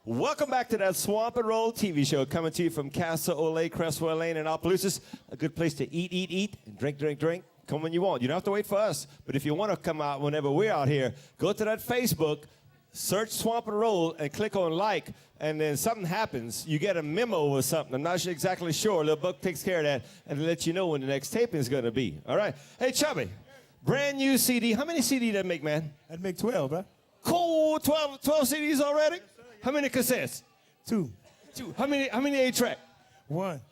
Welcome back to that Swamp and Roll TV show coming to you from Casa Ole, Crestwell Lane, and Opelousas. A good place to eat, and drink. Come when you want. You don't have to wait for us. But if you want to come out whenever we're out here, go to that Facebook, search Swamp and Roll, and click on like, and then something happens. You get a memo or something. I'm not exactly sure. Little Buck takes care of that and lets you know when the next taping is going to be. All right. Hey, Chubby, brand new CD. How many CD did that make, man? I'd make 12, bro. Cool. 12 CDs already? How many cassettes? Two. How many 8-track? One.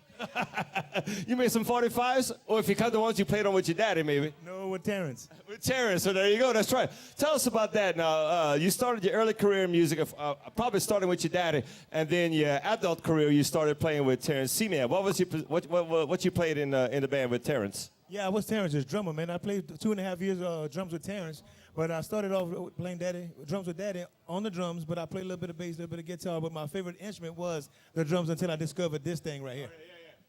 You made some 45s? Or if you cut the ones you played on with your daddy, maybe? No, with Terrence. With Terrence, so there you go, that's right. Tell us about that now. You started your early career in music, probably starting with your daddy, and then your adult career you started playing with Terrence C-Man. What you played in the band with Terrence? Yeah, I was Terrence's drummer, man. I played 2.5 years drums with Terrence, but I started off playing drums with Daddy on the drums, but I played a little bit of bass, a little bit of guitar, but my favorite instrument was the drums until I discovered this thing right here.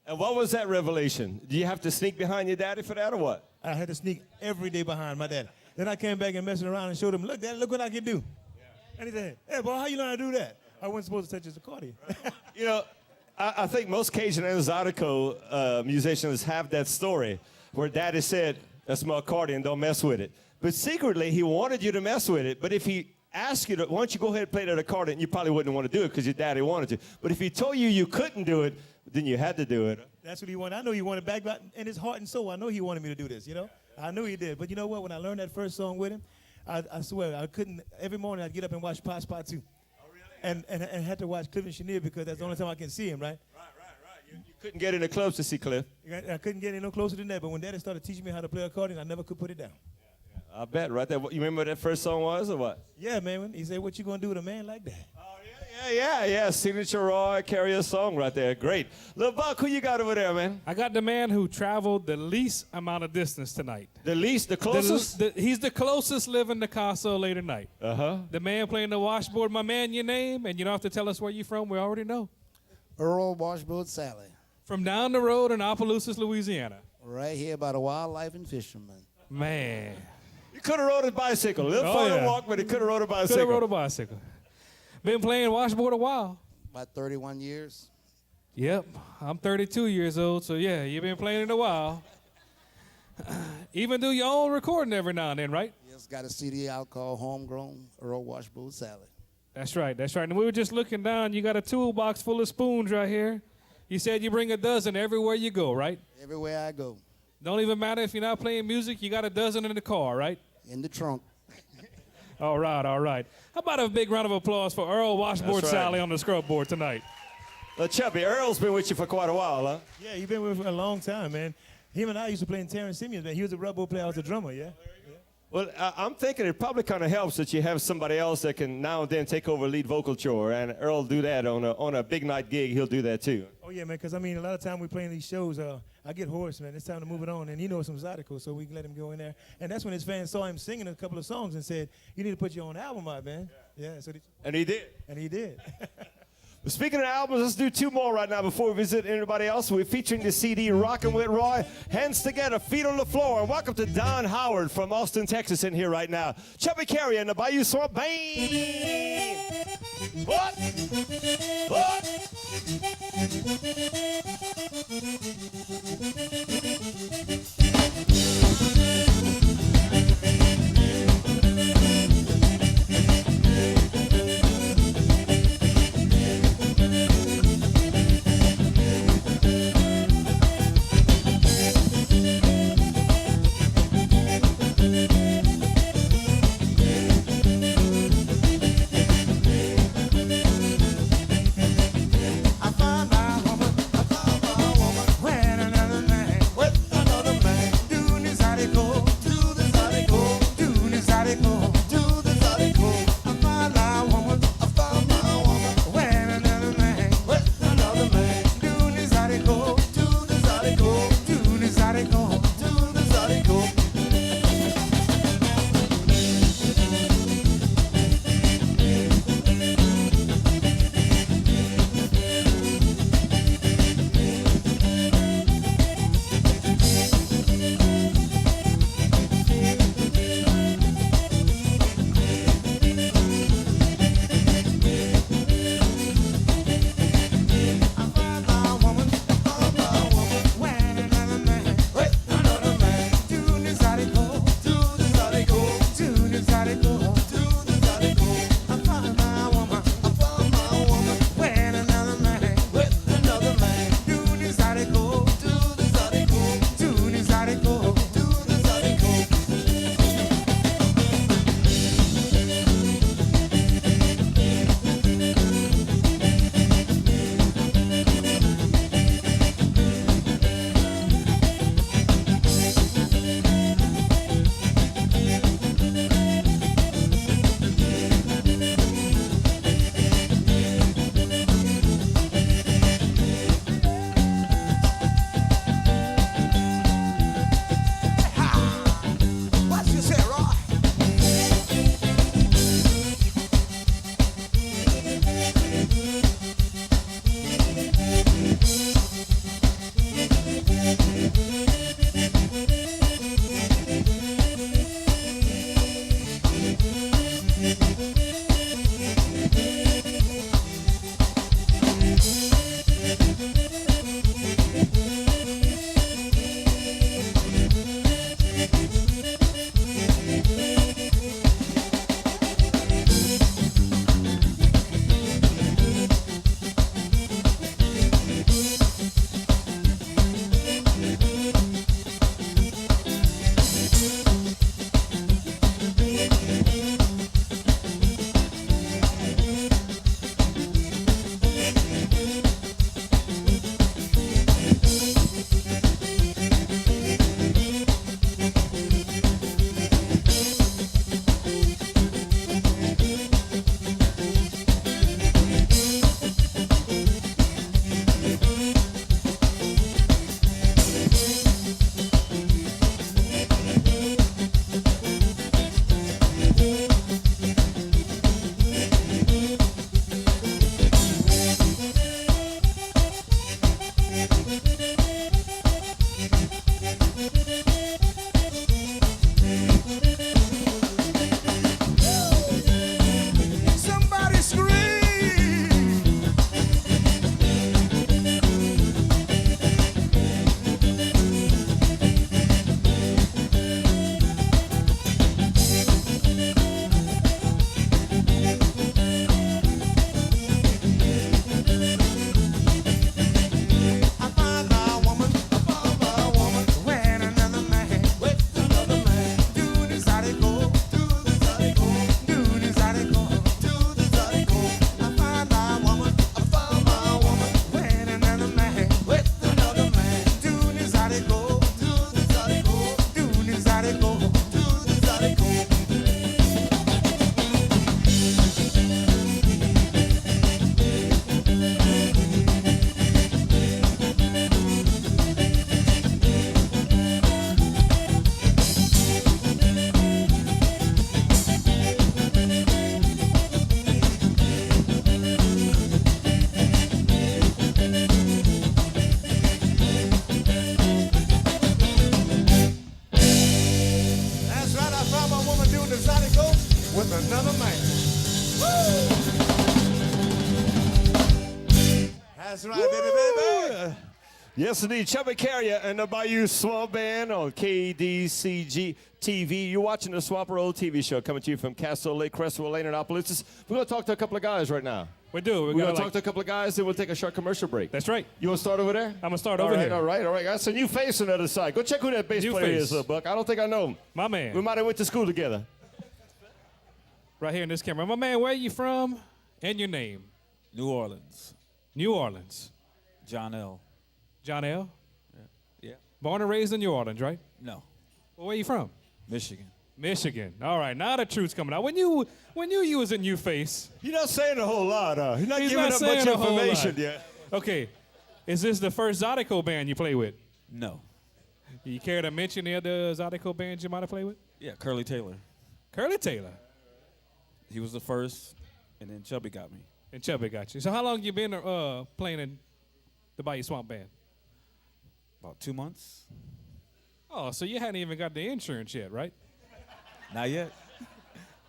And what was that revelation? Do you have to sneak behind your daddy for that or what? I had to sneak every day behind my daddy. Then I came back and messed around and showed him, look, Daddy, look what I can do. Yeah. And he said, hey, boy, how you learn how to do that? I wasn't supposed to touch his accordion. You know, I think most Cajun and Zydeco musicians have that story where Daddy said, that's my accordion, don't mess with it. But secretly, he wanted you to mess with it. But if he asked you to, why don't you go ahead and play that accordion, you probably wouldn't want to do it because your daddy wanted to. But if he told you you couldn't do it, then you had to do it. That's what he wanted. I know he wanted back in his heart and soul. I know he wanted me to do this, you know? I knew he did. But you know what? When I learned that first song with him, I swear, I couldn't, every morning I'd get up and watch Pot Spot 2. Oh, really? And had to watch Cliff and Chenier because that's the only time I can see him, right? Right. You couldn't get in the clubs to see Cliff. I couldn't get any no closer than that. But when Daddy started teaching me how to play accordion, I never could put it down. I bet, right there. You remember what that first song was or what? Yeah, man. He said, what you going to do with a man like that? Oh, yeah. Signature Roy Carrier song right there. Great. Lil Buck, who you got over there, man? I got the man who traveled the least amount of distance tonight. The closest? He's the closest living to Casa Ole tonight. Uh-huh. The man playing the washboard. My man, your name, and you don't have to tell us where you're from. We already know. Earl Washboard Sally. From down the road in Opelousas, Louisiana. Right here by the wildlife and fishermen. Man. You could have rode a bicycle. A little farther walk, but he could have rode a bicycle. Could have rode a bicycle. Been playing washboard a while. About 31 years. Yep. I'm 32 years old, so yeah, you've been playing it a while. Even do your own recording every now and then, right? Yes, got a CD out called Homegrown Earl Washboard Sally. That's right. And we were just looking down. You got a toolbox full of spoons right here. You said you bring a dozen everywhere you go, right? Everywhere I go. Don't even matter if you're not playing music, you got a dozen in the car, right? In the trunk. All right. How about a big round of applause for Earl Washboard Sally on the scrub board tonight? Well, Chubby, Earl's been with you for quite a while, huh? Yeah, you've been with me for a long time, man. Him and I used to play in Terrence Simeon's band. He was a rubber player, I was a drummer, yeah? Well, I'm thinking it probably kind of helps that you have somebody else that can now and then take over lead vocal chore, and Earl do that on a big night gig. He'll do that too. Oh yeah, man. Because I mean, a lot of time we playing these shows, I get hoarse, man. It's time to move it on, and he knows some Zydeco, so we can let him go in there. And that's when his fans saw him singing a couple of songs and said, "You need to put your own album out, man." Yeah. And he did. And he did. Well, speaking of albums, let's do two more right now before we visit anybody else. We're featuring the CD Rockin' with Roy. Hands together, feet on the floor. And welcome to Don Howard from Austin, Texas in here right now. Chubby Carrier and the Bayou Swamp Band. What? I found my woman, when another man That's right, baby, baby. Yes, indeed. Chubby Carrier and the Bayou Swamp Band on KDCG TV. You're watching the Swamp Road TV show coming to you from Castle Lake, Crestwell Lane, and Opelousas. We're going to talk to a couple of guys right now. We do. We're going to talk to a couple of guys, then we'll take a short commercial break. That's right. You want to start over there? I'm going to start over here. All right. That's a new face on the other side. Go check who that bass New player face. is, Buck. I don't think I know him. My man. We might have went to school together. Right here in this camera. My man, where are you from and your name? New Orleans. New Orleans. John L. John L. Yeah. Born and raised in New Orleans, right? No. Well, where you from? Michigan. Michigan. All right, now the truth's coming out. When you was a new face. You're not saying a whole lot, huh? You're not He's giving not up saying much a whole information lot. yet. Okay, is this the first Zydeco band you play with? No. You care to mention the other Zydeco bands you might have played with? Yeah, Curly Taylor. Curly Taylor. He was the first, and then Chubby got me. And Chubby got you. So how long you been playing in the Bayou Swamp Band? About 2 months. Oh, so you hadn't even got the insurance yet, right? Not yet.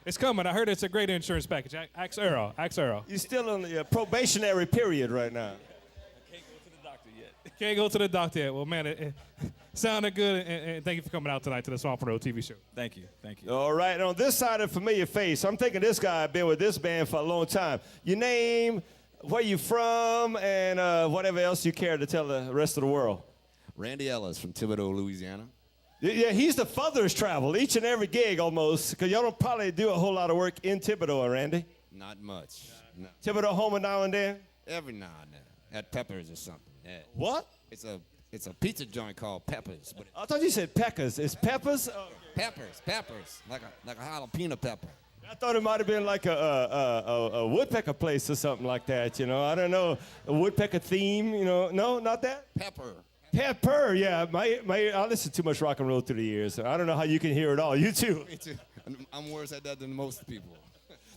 It's coming. I heard it's a great insurance package. Ask Earl. You're still on the probationary period right now. Can't go to the doctor yet. Can't go to the doctor yet. Well, man, it sounded good, and thank you for coming out tonight to the SWAMP002 TV show. Thank you. Thank you. All right, on this side of familiar face, I'm thinking this guy been with this band for a long time. Your name, where you from, and whatever else you care to tell the rest of the world. Randy Ellis from Thibodaux, Louisiana. Yeah, he's the furthest travel, each and every gig almost, because y'all don't probably do a whole lot of work in Thibodaux, Randy. Not much. No. Thibodaux home now and then? Every now and then. At Peppers or something. Yeah. What? It's a pizza joint called Peppers. But I thought you said Peckers. It's Peppers? Peppers. Like a jalapeno pepper. I thought it might have been like a woodpecker place or something like that, you know. I don't know, a woodpecker theme, you know. No, not that? Pepper. Pepper, yeah. I listen too much rock and roll through the years. I don't know how you can hear it all. You too. Me too. I'm worse at that than most people.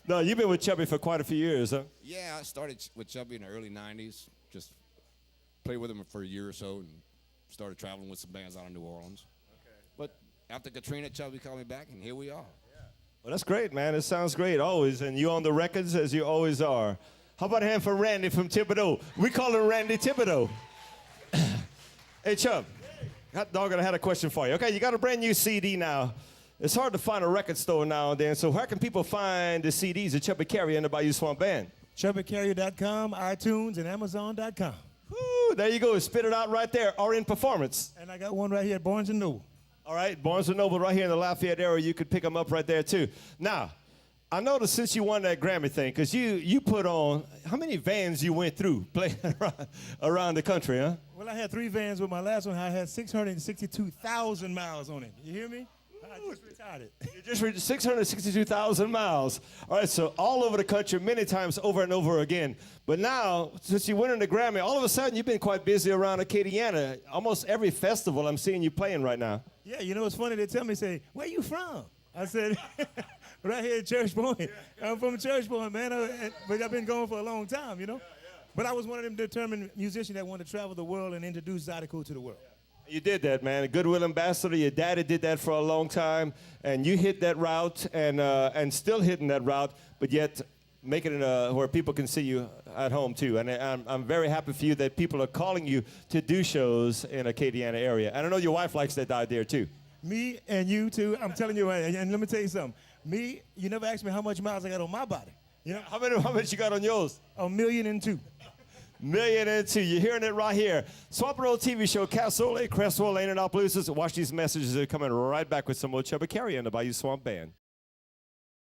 No, you've been with Chubby for quite a few years, huh? Yeah, I started with Chubby in the early 90s. Just played with him for a year or so and started traveling with some bands out of New Orleans. Okay. But after Katrina, Chubby called me back, and here we are. Well, that's great, man. It sounds great, always. And you on the records, as you always are. How about a hand for Randy from Thibodaux? We call him Randy Thibodaux. Hey, Chub. Hot dog, I had a question for you. Okay, you got a brand new CD now. It's hard to find a record store now and then, so where can people find the CDs of Chubby Carrier and the Bayou Swamp Band? ChubbyCarrier.com, iTunes, and Amazon.com. Woo, there you go. Spit it out right there, or in performance. And I got one right here at Barnes & Noble. All right, Barnes & Noble right here in the Lafayette area. You could pick them up right there, too. Now, I noticed since you won that Grammy thing, because you put on, how many vans you went through playing around the country, huh? Well, I had 3 vans. With my last one, I had 662,000 miles on it. You hear me? I just retired it. You just reached 662,000 miles. All right, so all over the country, many times over and over again. But now, since you won the Grammy, all of a sudden you've been quite busy around Acadiana. Almost every festival I'm seeing you playing right now. Yeah, you know, it's funny. They tell me, say, where you from? I said, right here at Church Point. I'm from Church Point, man. But I've been going for a long time, you know? But I was one of them determined musicians that wanted to travel the world and introduce Zydeco to the world. You did that, man. A Goodwill ambassador. Your daddy did that for a long time, and you hit that route, and still hitting that route, but yet making it where people can see you at home too. And I'm very happy for you that people are calling you to do shows in Acadiana area. And I know your wife likes that idea too. Me and you too. I'm telling you, and let me tell you something. Me, you never asked me how much miles I got on my body. You know, How much you got on yours? 1,000,002. 1,000,002. You're hearing it right here. SWAMP002 TV show, Castle Lake, Crestwell Lane, and Opelousas. Watch these messages. They're coming right back with some more Chubby Carrier and the Bayou Swamp Band.